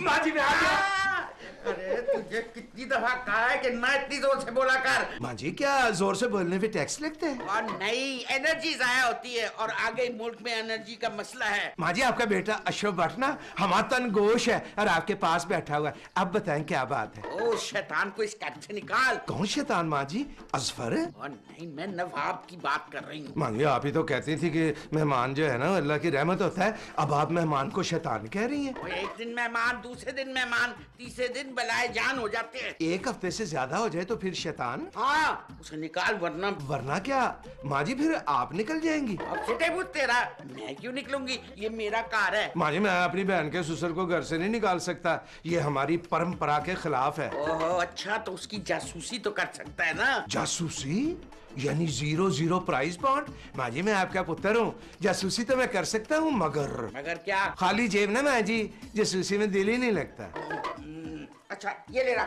माँ जी मैं आ गया। अरे तुझे कितनी दफा कहा है कि ना इतनी जोर से बोला कर। माँ जी क्या जोर से बोलने पे टैक्स लगते हैं? और नहीं, एनर्जी जाया होती है और आगे मुल्क में एनर्जी का मसला है। माँ जी आपका बेटा अशरफ भट्ट ना हमारा तन गोश है और आपके पास बैठा हुआ है। अब बताएं क्या बात है? ओ शैतान को इस कैब से निकाल। कौन शैतान माँ जी? अजफर? और नहीं, मैं नवाब की बात कर रही हूँ। माँ जी आप ही तो कहती थी कि मेहमान जो है ना अल्लाह की रहमत होता है, अब आप मेहमान को शैतान कह रही हैं। एक दिन मेहमान, दूसरे दिन मेहमान, तीसरे दिन बलाए जान हो जाते हैं। एक हफ्ते से ज्यादा हो जाए तो फिर शैतान? हाँ, उसे निकाल वरना। वरना क्या माँ जी? फिर आप निकल जाएंगी। अब फटे मुँह तेरा, मैं क्यों निकलूंगी? ये मेरा कार है। माँ जी मैं अपनी बहन के ससुर को घर से नहीं निकाल सकता, ये हमारी परंपरा के खिलाफ है। ओहो अच्छा, तो उसकी जासूसी तो कर सकता है ना? जासूसी यानी 0-0 प्राइस बॉन्ड? माँ जी मैं आपका पुत्र हूँ, जासूसी तो मैं कर सकता हूँ मगर क्या? खाली जेब ना माँ जी, जासूसी में दिल ही नहीं लगता। अच्छा ये ले रहा।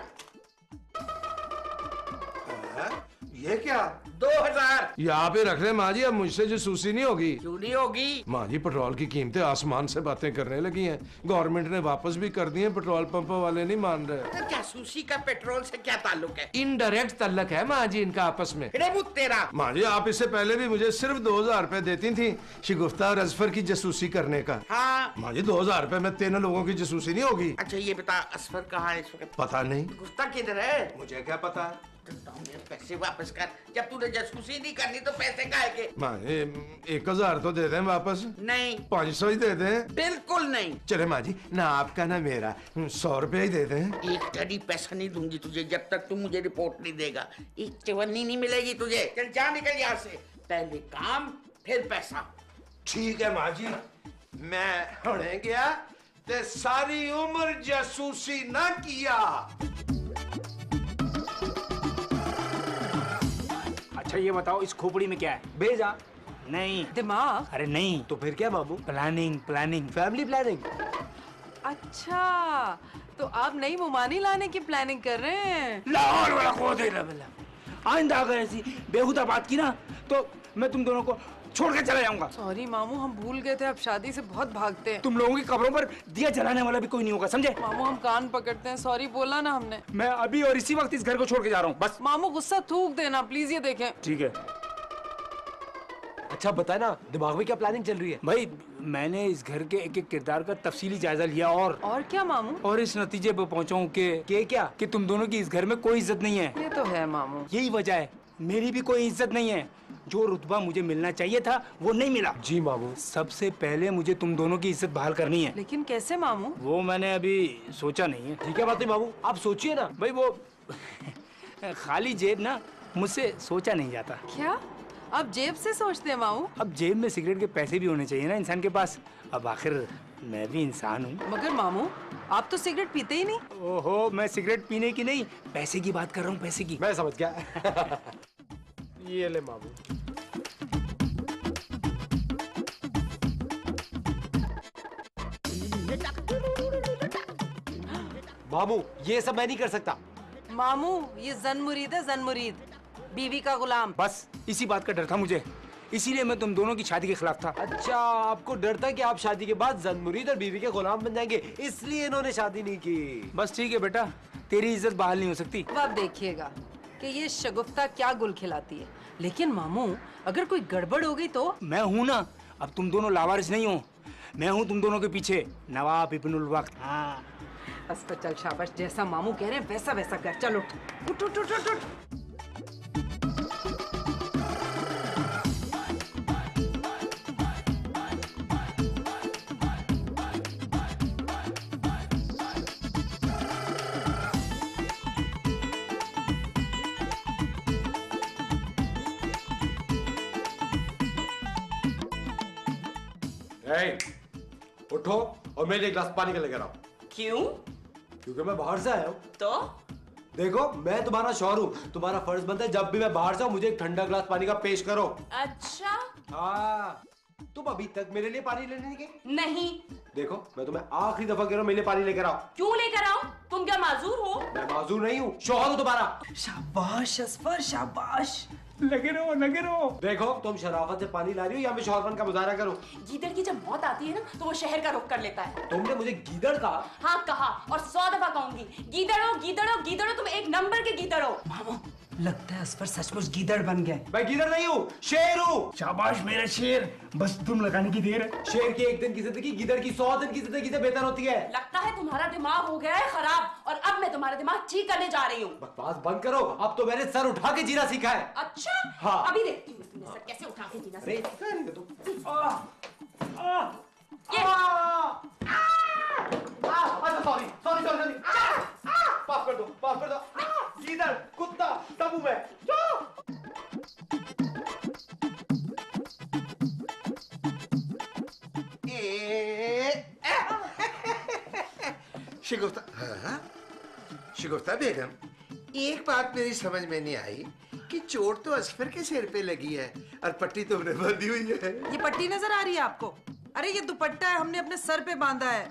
ये क्या? 2000 यहाँ पे रख ले माँ जी, अब मुझसे जासूसी नहीं होगी। क्यों नहीं होगी? माँ जी पेट्रोल की कीमतें आसमान से बातें करने लगी हैं, गवर्नमेंट ने वापस भी कर दी है, पेट्रोल पंप वाले नहीं मान रहे। जासूसी का पेट्रोल से क्या ताल्लुक है? इनडायरेक्ट ताल्लुक है माँ जी इनका आपस में। तेरा माँ जी आप इससे पहले भी मुझे सिर्फ 2000 रुपए देती थी शिगुफ्ता और अजफर की जासूसी करने का। हाँ माँ जी 2000 रुपए में 3 लोगों की जासूसी नहीं होगी। अच्छा ये बता, असफर कहाँ है इस वक्त? पता नहीं। गुस्ता किधर है? मुझे क्या पता? पैसे वापस कर। जब तूने जासूसी नहीं करनी तो पैसे काहे के? माँ 1000 तो दे दें वापस। नहीं 500 ही दे दें। बिल्कुल नहीं। चले माँ जी, ना आपका ना मेरा, 100 रुपए ही दे दें। एक टडी पैसा नहीं दूंगी तुझे जब तक तू मुझे रिपोर्ट नहीं देगा। एक चवन्नी नहीं मिलेगी तुझे। चल जा निकल यहाँ से। पहले काम फिर पैसा। ठीक है माँ जी, मैं होने गया ते सारी उम्र जासूसी ना किया। अच्छा ये बताओ इस खोपड़ी में क्या है? भेजा नहीं। दिमाग? अरे नहीं। तो फिर क्या मामू? Planning family planning. अच्छा तो आप नई मुमानी लाने की प्लानिंग कर रहे हैं? लाहौर वाला को दे रहा। आइंदा अगर ऐसी बेहुदा बात की ना तो मैं तुम दोनों को छोड़ के चला जाऊंगा। सॉरी मामू, हम भूल गए थे, आप शादी से बहुत भागते हैं। तुम लोगों की कब्रों पर दिया जलाने वाला भी कोई नहीं होगा, समझे? मामू हम कान पकड़ते हैं, सॉरी बोला ना हमने। मैं अभी और इसी वक्त इस घर को छोड़ के जा रहा हूँ बस। मामू गुस्सा थूक देना प्लीज, ये देखें। ठीक है। अच्छा बताए ना दिमाग में क्या प्लानिंग चल रही है? भाई मैंने इस घर के एक एक किरदार का तफसीली जायजा लिया और क्या मामू? और इस नतीजे पर पहुंचा हूँ कि तुम दोनों की इस घर में कोई इज्जत नहीं है। ये तो है मामू। यही वजह है, मेरी भी कोई इज्जत नहीं है। जो रुतबा मुझे मिलना चाहिए था वो नहीं मिला। जी मामू। सबसे पहले मुझे तुम दोनों की इज्जत बहाल करनी है। लेकिन कैसे मामू? वो मैंने अभी सोचा नहीं है। ठीक है बात नहीं मामू, आप सोचिए ना। भाई वो खाली जेब ना मुझसे सोचा नहीं जाता। क्या आप जेब से सोचते हैं मामू? अब जेब में सिगरेट के पैसे भी होने चाहिए ना इंसान के पास। अब आखिर मैं भी इंसान हूँ। मगर मामू आप तो सिगरेट पीते ही नहीं। ओहो मैं सिगरेट पीने की नहीं, पैसे की बात कर रहा हूँ, पैसे की। मैं समझ गया। ये ले मामू। मामू ये सब मैं नहीं कर सकता। मामू ये जन मुरीद है, जन मुरीद, बीवी का गुलाम। बस इसी बात का डर था मुझे, इसीलिए मैं तुम दोनों की शादी के खिलाफ था। अच्छा आपको डर था कि आप शादी के बाद जन मुरीद और बीवी के गुलाम बन जाएंगे, इसलिए इन्होंने शादी नहीं की। बस ठीक है बेटा, तेरी इज्जत बहाल नहीं हो सकती। अब देखिएगा कि ये शगुफ्ता क्या गुल खिलाती है। लेकिन मामू अगर कोई गड़बड़ हो गई तो? मैं हूँ ना, अब तुम दोनों लावारिस नहीं हो, मैं हूँ तुम दोनों के पीछे, नवाब इब्नुल वक्त। हाँ बस तो चल शाबाश, जैसा मामू कह रहे हैं वैसा वैसा कर। चल उठ उठ उठ उठ उठ। उठो और मेरे एक गिलास पानी का लेकर आओ। क्यों? क्योंकि मैं बाहर से आया हूँ। तो देखो मैं तुम्हारा शौहर हूँ, तुम्हारा फर्ज बनता है जब भी मैं बाहर जाऊँ मुझे एक ठंडा गिलास पानी का पेश करो। अच्छा। हाँ तुम अभी तक मेरे लिए पानी लेने नहीं गई? नहीं। देखो मैं तुम्हें आखिरी दफा कह रहा हूँ मेरे लिए पानी लेकर आओ। क्यों लेकर आओ? तुम क्या माजूर हो? मैं माजूर नहीं हूँ, शौहर हूँ तुम्हारा। शाबाश असफर शाबाश, लगे रहो। देखो तुम शराफत से पानी ला रही हो या मैं शौहरपन का मुजाहरा करूं? गीदड़ की जब मौत आती है ना तो वो शहर का रुख कर लेता है। तुमने मुझे गीदड़ कहा? हाँ कहा, और 100 दफा कहूंगी। गीदड़ो, तुम एक नंबर के गीदड़ हो। मामू लगता है असफर सचमुच गीदड़ बन गए। मैं गीदड़ नहीं हूँ, शेर हूँ। शाबाश मेरा शेर, बस तुम लगाने की देर है। शेर की एक दिन की जिंदगी गीदड़ की 100 दिन की जिंदगी से बेहतर होती है। लगता है तुम्हारा दिमाग हो गया है खराब, और अब मैं तुम्हारा दिमाग ठीक करने जा रही हूँ। बकवास बंद करो, अब तो मैंने सर उठा के जीना सीखा है। अच्छा हाँ। अभी देखती हूँ तुमने सर कैसे उठा के जीना सीखा। सॉरी माफ कर दो। गीदड़, कुत्ता, सब हूं मैं। शिगुफ्ता, हाँ? शिगुफ्ता बेगम, एक बात मेरी समझ में नहीं आई कि चोट तो असफर के सिर पे लगी है और पट्टी तुमने बांधी हुई है। ये पट्टी नजर आ रही है आपको? अरे ये दुपट्टा है, हमने अपने सर पे बांधा है।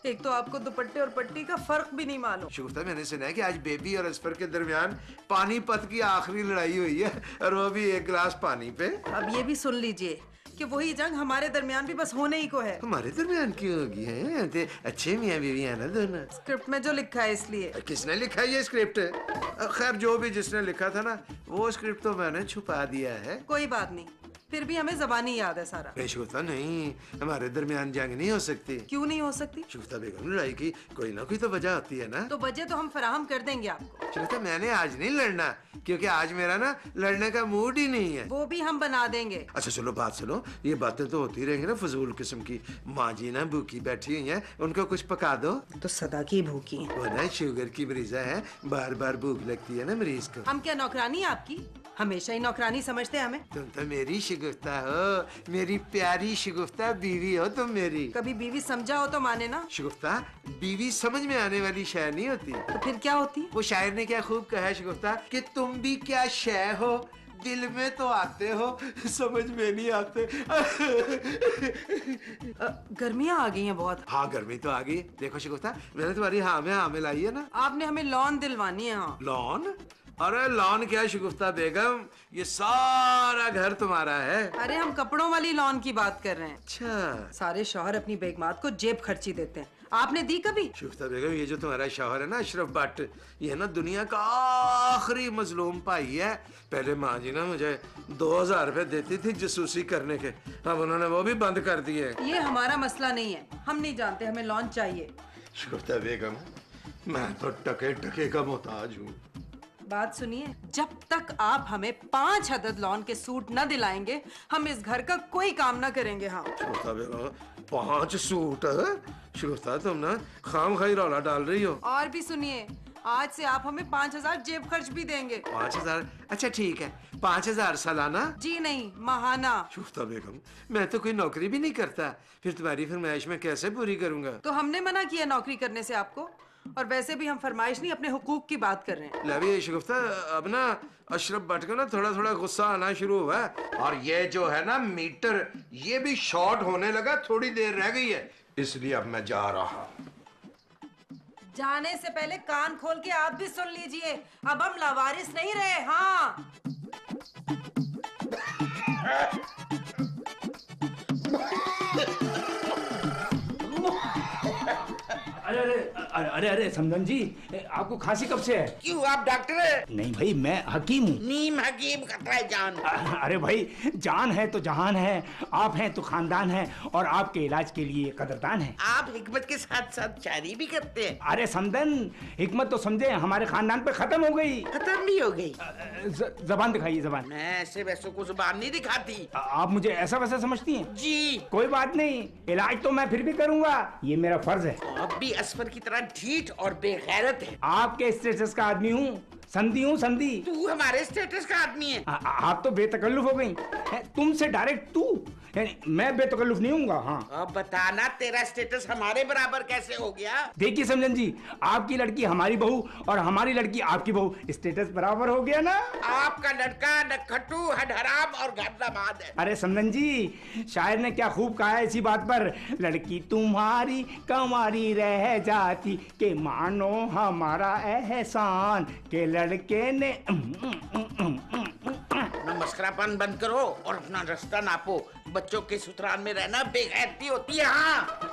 एक तो आपको दुपट्टे और पट्टी का फर्क भी नहीं मालूम। शिगुफ्ता, मैंने सुना है कि आज बेबी और असफर के दरमियान पानीपत की आखिरी लड़ाई हुई है, और वो भी एक गिलास पानी पे। अब ये भी सुन लीजिए कि वही जंग हमारे दरमियान भी बस होने ही को है। हमारे दरमियान क्यों होगी है? ते अच्छे मियाँ बीवी है ना दोनों। स्क्रिप्ट में जो लिखा है इसलिए। किसने लिखा ये स्क्रिप्ट? खैर जो भी जिसने लिखा था ना, वो स्क्रिप्ट तो मैंने छुपा दिया है। कोई बात नहीं, फिर भी हमें जबानी याद है सारा। शिगुफ्ता नहीं, हमारे दरमियान जंग नहीं हो सकती। क्यों नहीं हो सकती? शिगुफ्ता बेगम, लड़ाई की कोई ना कोई तो वजह होती है ना। तो वजह तो हम फराहम कर देंगे आपको। शिगुफ्ता, मैंने आज नहीं लड़ना, क्योंकि आज मेरा ना लड़ने का मूड ही नहीं है। वो भी हम बना देंगे। अच्छा चलो बात सुनो, ये बातें तो होती रहेंगी ना फजूल किस्म की। माँ जी ना भूखी बैठी हुई हैं, उनको कुछ पका दो। तो सदा की भूखी है। वो ना शुगर की मरीजा है, बार बार भूख लगती है ना मरीज को। हम क्या नौकरानी है आपकी? हमेशा ही नौकरानी समझते हैं हमें। तुम तो मेरी शिगुफ्ता हो, मेरी प्यारी शिगुफ्ता बीवी हो तुम मेरी। कभी बीवी समझा हो तो माने ना। शिगुफ्ता, बीवी समझ में आने वाली शय नहीं होती। तो फिर क्या होती है? वो शायर ने क्या खूब कहा है शिगुफ्ता, कि तुम भी क्या शय हो, दिल में तो आते हो, समझ में नहीं आते। गर्मियाँ आ गई हैं बहुत। हाँ गर्मी तो आ गई। देखो शिगुफ्ता, मैंने तुम्हारी हाँ में हाँ मिलाई है ना। आपने हमें लॉन दिलवानी है। हाँ लॉन? अरे लॉन क्या शिगुफ्ता बेगम, ये सारा घर तुम्हारा है। अरे हम कपड़ों वाली लॉन की बात कर रहे हैं। अच्छा। सारे शौहर अपनी बेगमात को जेब खर्ची देते हैं, आपने दी कभी? शिगुफ्ता बेगम, ये जो तुम्हारा शौहर है ना अशरफ भट्ट, ये ना दुनिया का आखिरी मजलूम भाई है। पहले माँ जी ना मुझे 2000 रुपए देती थी जासूसी करने के, अब उन्होंने वो भी बंद कर दिए। ये हमारा मसला नहीं है, हम नहीं जानते, हमें लॉन चाहिए। शिगुफ्ता बेगम, मैं तो टके टके का मोहताज हूँ। बात सुनिए, जब तक आप हमें 5 अदद लॉन के सूट न दिलाएंगे, हम इस घर का कोई काम न करेंगे। हाँ शिगुफ्ता बेगम, 5 सूट? शिगुफ्ता तुम ना खाम खाई रौला डाल रही हो। और भी सुनिए, आज से आप हमें 5000 जेब खर्च भी देंगे। 5000? अच्छा ठीक है, 5000 सालाना? जी नहीं, महाना। शिगुफ्ता बेगम, मैं तो कोई नौकरी भी नहीं करता, फिर तुम्हारी फरमाइश में कैसे पूरी करूंगा? तो हमने मना किया नौकरी करने से आपको, और वैसे भी हम फरमाइश नहीं अपने हुकूक की बात कर रहे हैं। लवी शिगुफ्ता, अब ना अशरफ भट्ट का ना थोड़ा थोड़ा गुस्सा आना शुरू हुआ है, और ये जो है ना मीटर, ये भी शॉर्ट होने लगा, थोड़ी देर रह गई है, इसलिए अब मैं जा रहा। जाने से पहले कान खोल के आप भी सुन लीजिए, अब हम लावारिस नहीं रहे। हाँ अरे समझन जी, आपको खांसी कब से है? क्यों, आप डॉक्टर है? नहीं भाई, मैं हकीम हूँ। नीम हकीम खतरा है जान। अरे भाई, जान है तो जहान है, आप हैं तो खानदान है, और आपके इलाज के लिए कदरदान है। आप हिकमत के साथ साथ शायरी भी करते हैं? अरे समदन, हिकमत तो समझे हमारे खानदान पे खत्म हो गई। खत्म नहीं हो गई? जबान दिखाइए, जबान। मैं ऐसे वैसों को जुबान नहीं दिखाती। आप मुझे ऐसा वैसा समझती हैं? जी। कोई बात नहीं, इलाज तो मैं फिर भी करूंगा, ये मेरा फर्ज है। आप भी असफर की तरह ढीठ और बेगैरत है। आपके स्टेटस का आदमी हूँ, संधि हूँ, संधि। तू हमारे स्टेटस का आदमी है। आप तो बेतकल्लुफ हो गई, तुमसे डायरेक्ट तू, यानी मैं बेतकल्लुफ नहीं हूँगा। हाँ अब बताना, तेरा स्टेटस हमारे बराबर कैसे हो गया? देखिए समझन जी, आपकी लड़की हमारी बहू और हमारी लड़की आपकी बहू, स्टेटस बराबर हो गया ना। आपका लड़का नखट्टू, हराम और गंदाबाद है। अरे समझन जी, शायर ने क्या खूब कहा है इसी बात पर, लड़की तुम्हारी कमारी रह जाती के मानो हमारा एहसान, के लड़के ने। नंबर मस्करापन बंद करो और अपना रास्ता नापो। बच्चों के ससुराल में रहना बेगैरती होती है। हाँ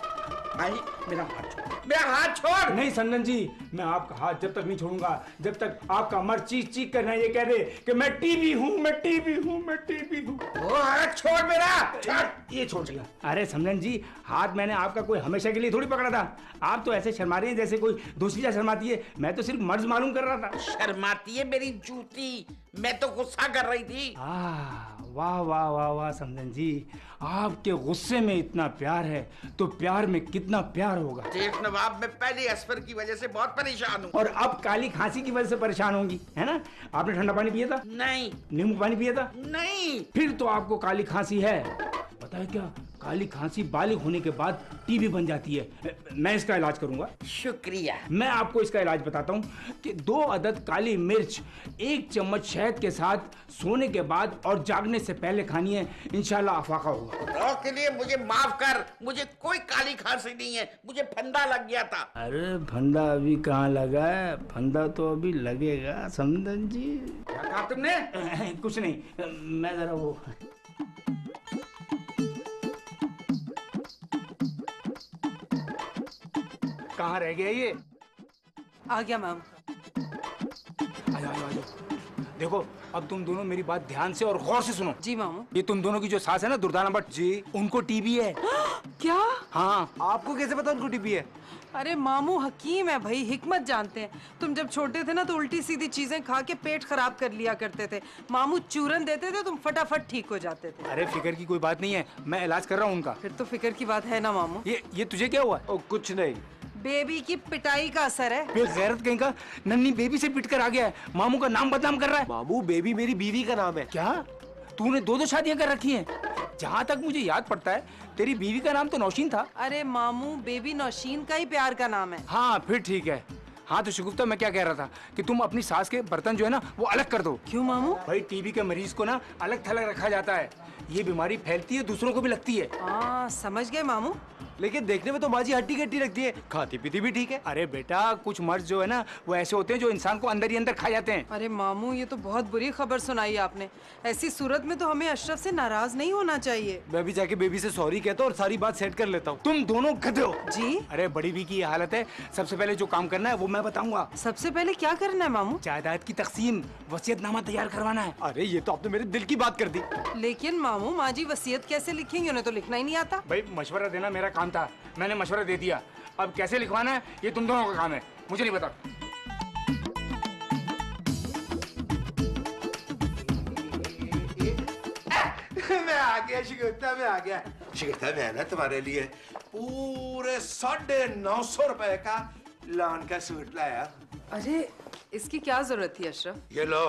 भाई, मेरा हाथ छोड़, मेरा हाथ छोड़। नहीं संदन जी, मैं आपका हाथ जब तक नहीं छोड़ूंगा जब तक आपका मर चीख चीख करना ये कह दे कि मैं टीबी हूँ, मैं टीबी हूँ, मैं टीबी हूँ। वो हाथ छोड़ मेरा, छोड़। ये छोड़ दिया। अरे संदन जी, हाथ मैंने आपका कोई हमेशा के लिए थोड़ी पकड़ा था। आप तो ऐसे शर्मा रही हैं जैसे कोई दूसरी शर्माती है। मैं तो सिर्फ मर्ज मालूम कर रहा था। शर्माती है मेरी जूती, मैं तो गुस्सा कर रही थी। वाह वाह वाह वाह संदन जी, आपके गुस्से में इतना प्यार है तो प्यार में कितना प्यार होगा। शेख नवाब, मैं पहले असफर की वजह से बहुत परेशान हूँ। और अब काली खांसी की वजह से परेशान होंगी, है ना? आपने ठंडा पानी पिया था? नहीं। नींबू पानी पिया था? नहीं। फिर तो आपको काली खांसी है। पता है क्या, काली खांसी बालिग होने के बाद टीबी बन जाती है। मैं इसका इलाज करूंगा। शुक्रिया। मैं आपको इसका इलाज बताता हूँ कि 2 अदद काली मिर्च 1 चम्मच शहद के साथ सोने के बाद और जागने से पहले खानी है। इंशाल्लाह अफाका होगा। खुदा के लिए मुझे माफ कर, मुझे कोई काली खांसी नहीं है, मुझे फंदा लग गया था। अरे फंदा अभी कहाँ लगा है? फंदा तो अभी लगेगा संदन जी। क्या कहा तुमने? कुछ नहीं, मैं जरा वो कहाँ रह गया ये? आ गया मैम। आयो आयो आयो। देखो, अब तुम दोनों मेरी बात ध्यान से और गौर से सुनो। जी मामू। ये तुम दोनों की जो सास है ना, दुर्दाना भट्ट जी, उनको टीबी है। क्या? हाँ। आपको कैसे पता उनको टीबी है? अरे मामू हकीम है भाई, हिकमत जानते हैं। तुम जब छोटे थे ना तो उल्टी सीधी चीजें खा के पेट खराब कर लिया करते थे। मामू चूरन देते थे, तुम फटाफट ठीक हो जाते थे। अरे फिक्र की कोई बात नहीं है, मैं इलाज कर रहा हूँ उनका। फिर तो फिक्र की बात है ना मामू। ये तुझे क्या हुआ? ओ, कुछ नहीं। बेबी की पिटाई का असर है। बेगैरत कहीं का, नन्ही बेबी से पिट कर आ गया है, मामू का नाम बदनाम कर रहा है। मामू, बेबी मेरी बीवी का नाम है। क्या तूने 2 शादियां कर रखी हैं? जहाँ तक मुझे याद पड़ता है तेरी बीवी का नाम तो नौशीन था। अरे मामू, बेबी नौशीन का ही प्यार का नाम है। हाँ फिर ठीक है। हाँ तो शगुफ्ता, मैं क्या कह रहा था कि तुम अपनी सास के बर्तन जो है ना वो अलग कर दो। क्यों मामू? भाई टीबी के मरीज को ना अलग थलग रखा जाता है। ये बीमारी फैलती है, दूसरों को भी लगती है। हाँ समझ गए मामू। लेकिन देखने में तो माँ जी हट्टी कट्टी लगती है, खाती पीती भी ठीक है। अरे बेटा, कुछ मर्ज जो है ना वो ऐसे होते हैं जो इंसान को अंदर ही अंदर खा जाते हैं। अरे मामू, ये तो बहुत बुरी खबर सुनाई आपने। ऐसी सूरत में तो हमें अशरफ से नाराज नहीं होना चाहिए। मैं भी जाके बेबी से सॉरी कहता हूँ और सारी बात सेट कर लेता हूँ। तुम दोनों गधे हो। जी? अरे बड़ी भी की ये हालत है। सबसे पहले जो काम करना है वो मैं बताऊंगा। सबसे पहले क्या करना है मामू? जायदाद की तकसीम, वसीयतनामा तैयार करवाना है। अरे ये तो आपने मेरे दिल की बात कर दी। लेकिन मामू, माँ जी वसीयत कैसे लिखेंगे? उन्हें तो लिखना ही नहीं आता। भाई मशवरा देना मेरा काम था, मैंने मशवरा दे दिया। अब कैसे लिखवाना है ये तुम दोनों का काम है, मुझे नहीं पता। मैं आ गया शिकता, मैं आ गया शिकता। मैं ना तुम्हारे लिए पूरे 950 रुपए का लॉन का सूट लाया। अरे इसकी क्या जरूरत थी अशरफ? ये लो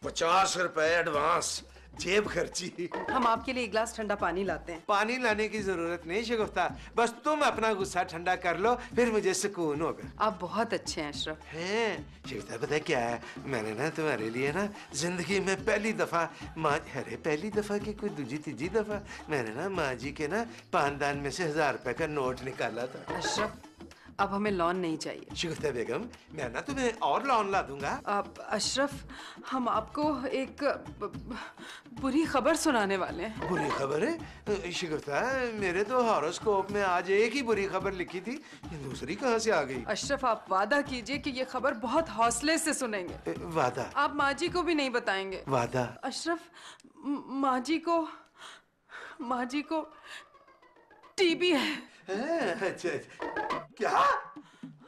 50 रुपए एडवांस, जेब खर्ची। हम आपके लिए 1 गिलास ठंडा पानी लाते हैं। पानी लाने की जरूरत नहीं शिगुफ्ता, बस तुम अपना गुस्सा ठंडा कर लो, फिर मुझे सुकून होगा। आप बहुत अच्छे हैं अशरफ। हैं शिगुफ्ता, पता है क्या है, मैंने ना तुम्हारे लिए ना जिंदगी में पहली दफा पहली दफा की कोई दूजी तीजी दफा मैंने ना माँ जी के ना पानदान में से 1000 रुपए का नोट निकाला था। अशरफ, अब हमें लॉन नहीं चाहिए। शिगुफ्ता बेगम, मैं ना तुम्हें और लॉन ला दूंगा। अब अशरफ, हम आपको एक बुरी खबर सुनाने वाले हैं। बुरी खबर है शिगुफ्ता? मेरे तो हॉरोस्कोप में आज एक ही बुरी खबर लिखी थी, ये दूसरी कहाँ से आ गई? अशरफ, आप वादा कीजिए कि ये खबर बहुत हौसले से सुनेंगे। वादा? आप माँ जी को भी नहीं बताएंगे। वादा? अशरफ, माँ जी को टीबी है। अच्छा, क्या?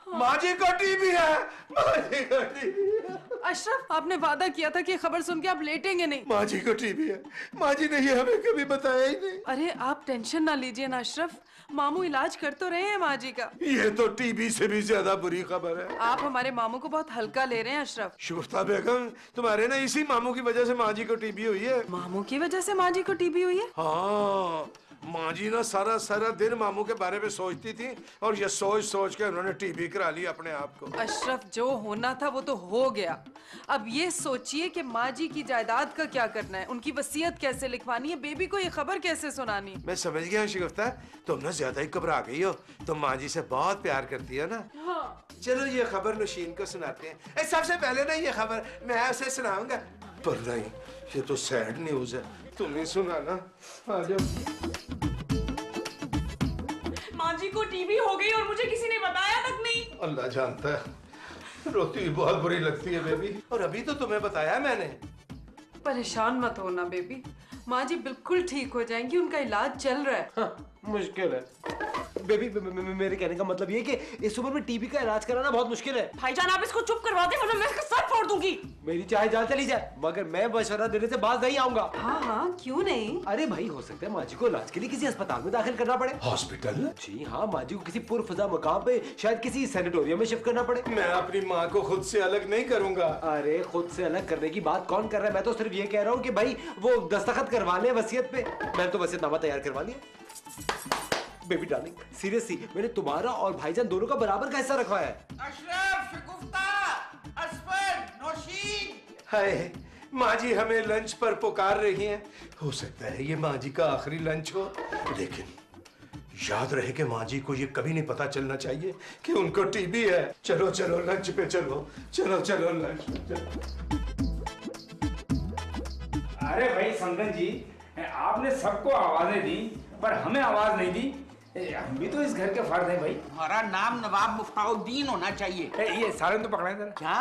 माँ जी को टीबी है? माँ जी को टीबी है? अशरफ, आपने वादा किया था कि खबर सुन के आप लेटेंगे नहीं। माँ जी को टीबी है? माँ जी ने ये हमें कभी बताया ही नहीं। अरे आप टेंशन ना लीजिए ना अशरफ, मामू इलाज कर तो रहे हैं माँ जी का। ये तो टीबी से भी ज्यादा बुरी खबर है। आप हमारे मामू को बहुत हल्का ले रहे हैं अशरफ। शुगुफ्ता बेगम, तुम्हारे ना इसी मामू की वजह से माँ जी को टीबी हुई है। मामू की वजह से माँ जी को टीबी हुई है? हाँ, माँ जी ना सारा सारा दिन मामू के बारे में सोचती थी और ये सोच सोच के उन्होंने टीबी करा ली अपने आप को। अशरफ, जो होना था वो तो हो गया। अब ये सोचिए कि माँ जी की जायदाद का क्या करना है, उनकी वसीयत कैसे लिखवानी है, बेबी को ये खबर कैसे सुनानी। मैं समझ गया शिगुफ्ता, तुम ना ज्यादा ही घबरा गई हो। तुम माँ जी से बहुत प्यार करती हो ना। हाँ। चलो ये खबर नौशीन को सुनाते हैं। सबसे पहले ना ये खबर मैं उसे सुनाऊंगा। पर नहीं, ये तो सैड न्यूज है, तुम्हें सुना ना। आ जाओ। माँ जी को टीबी हो गई और मुझे किसी ने बताया तक नहीं। अल्लाह जानता है, रोती हुई बहुत बुरी लगती है बेबी, और अभी तो तुम्हें बताया मैंने। परेशान मत होना बेबी, माँ जी बिल्कुल ठीक हो जाएंगी, उनका इलाज चल रहा है। हाँ, मुश्किल है बेबी। मेरे कहने का मतलब ये कि इस उम्र में टीबी का इलाज कराना बहुत मुश्किल है। भाईजान आप इसको चुप करवा दे वरना मैं इसका सर फोड़ दूंगी। मेरी चाहे जान चली जाए मगर मैं मशवरा देने से बाज नहीं आऊंगा। हाँ हाँ क्यों नहीं। अरे भाई, हो सकता है माँ जी को इलाज के लिए किसी अस्पताल में दाखिल करना पड़े। हॉस्पिटल? जी हाँ, माँ जी को किसी पुरफजा मकाम पे, शायद किसी सैनिटोरियम में शिफ्ट करना पड़े। मैं अपनी माँ को खुद से अलग नहीं करूंगा। अरे खुद से अलग करने की बात कौन कर रहा है? मैं तो सिर्फ ये कह रहा हूँ कि भाई वो दस्तखत करवा ले वसीयत पे। मैंने तो वसीयतनामा तैयार करवा लिया। बेबी डार्लिंग, सीरियसली मैंने तुम्हारा और भाईजान दोनों का बराबर का हिस्सा रखवाया है। अशरफ, शगुफ्ता, असफर, नौशीन। हाय, माँ जी हमें लंच पर पुकार रही हैं। हो सकता है ये माँ जी का आखिरी लंच हो, लेकिन याद रहे कि माँ जी को ये कभी नहीं पता चलना चाहिए कि उनको टीबी है। चलो चलो लंच पे चलो, चलो चलो लंच पे चलो। अरे भाई समदन जी, आपने सबको आवाजें दी पर हमें आवाज नहीं दी। हम भी तो इस घर के फर्द हैं भाई। हमारा नाम नवाब मुफ्ताउद्दीन होना चाहिए। ये सालन तो पकड़ाएं जरा। क्या?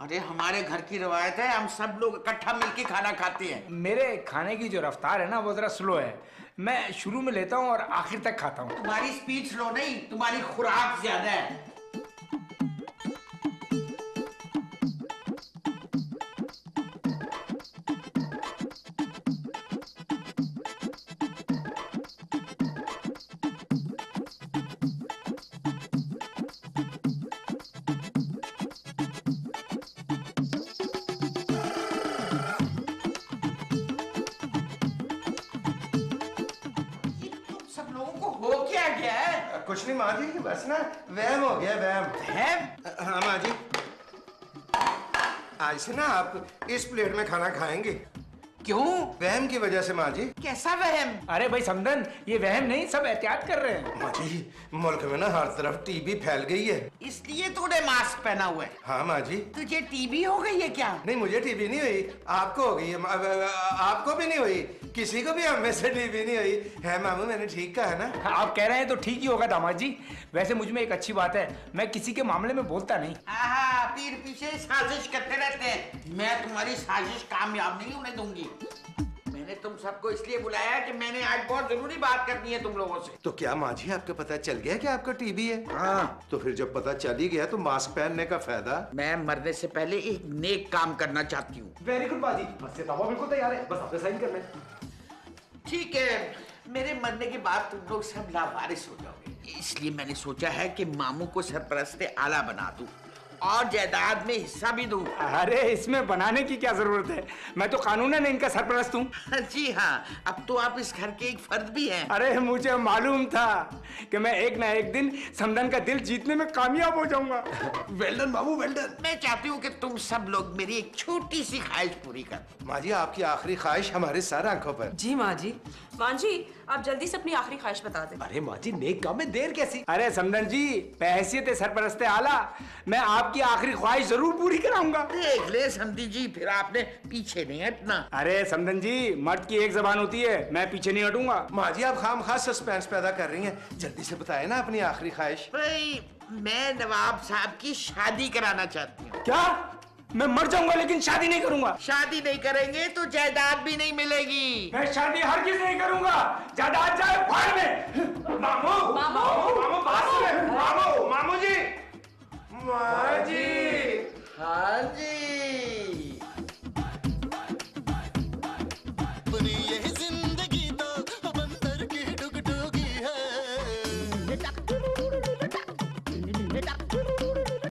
अरे हमारे घर की रवायत है, हम सब लोग इकट्ठा मिलके खाना खाते हैं। मेरे खाने की जो रफ्तार है ना वो जरा स्लो है। मैं शुरू में लेता हूँ और आखिर तक खाता हूँ। तुम्हारी स्पीड स्लो नहीं, तुम्हारी खुराक ज्यादा है। कुछ नहीं माँ जी, बस ना वहम हो गया, वहम। हाँ माँ जी, आज से ना आप इस प्लेट में खाना खाएंगे। क्यों? वहम की वजह से माँ जी। कैसा वहम? अरे भाई समदन, ये वहम नहीं, सब एहतियात कर रहे हैं। माँ जी, मुल्क में ना हर तरफ टीबी फैल गई है, इसलिए तूने मास्क पहना हुआ है। हाँ माँ जी। तुझे टीबी हो गई है क्या? नहीं, मुझे टीबी नहीं हुई, आपको हो गई है। आपको भी नहीं हुई, किसी को भी हम में से टीबी नहीं हुई है मामू, मैंने ठीक कहा है ना? आप कह रहे हैं तो ठीक ही होगा दामाद जी। वैसे मुझ में एक अच्छी बात है, मैं किसी के मामले में बोलता नहीं। पीठ पीछे साजिश करते रहते हैं। मैं तुम्हारी साजिश कामयाब नहीं होने दूंगी। मैंने तुम सबको इसलिए बुलाया कि मैंने आज बहुत जरूरी बात करनी है तुम लोगों से। तो क्या माँ जी आपको पता चल गया कि आपको टीबी है? हाँ। तो फिर जब पता चल ही गया तो मास्क पहनने का फायदा। मैं मरने से पहले एक नेक काम करना चाहती हूँ। वेरी गुड बाजी, वसीयतनामा बिल्कुल तैयार है, बस आपने साइन करना है। ठीक है, मेरे मरने के बाद तुम लोग सब लावारिस हो जाओगे, इसलिए मैंने सोचा है कि मामू को सरपरस्ते आला बना दूं और जायदाद में हिस्सा भी दूं। अरे इसमें बनाने की क्या जरूरत है, मैं तो कानूनन इनका सरपरस्त हूँ। जी हाँ, अब तो आप इस घर के एक फर्द भी हैं। अरे मुझे मालूम था कि मैं एक ना एक दिन समदन का दिल जीतने में कामयाब हो जाऊंगा। वेल डन मामू, वेल डन। मैं चाहती हूँ कि तुम सब लोग मेरी एक छोटी सी ख्वाहिश पूरी कर दो। माँ जी, आपकी आखिरी ख्वाहिश हमारे सर आंखों पर। जी माँ जी। माँ जी आप जल्दी से अपनी आखिरी ख्वाहिश बता दें। अरे माँ जी, नेक काम में देर कैसी? अरे समदन जी, बहैसियत सरपरस्ते आला मैं आपकी आखिरी ख्वाहिश जरूर पूरी कराऊंगा। देख ले समधी जी, फिर आपने पीछे नहीं हटना। अरे समदन जी, मर्द की एक जबान होती है, मैं पीछे नहीं हटूंगा। माँ जी, आप खामखा सस्पेंस पैदा कर रही हैं, जल्दी से बताएं ना अपनी आखिरी ख्वाहिश। भाई, मैं नवाब साहब की शादी कराना चाहती हूँ। क्या? मैं मर जाऊंगा लेकिन शादी नहीं करूंगा। शादी नहीं करेंगे तो जायदाद भी नहीं मिलेगी। मैं शादी हरगिज नहीं करूंगा, जायदाद जाए भाड़ में।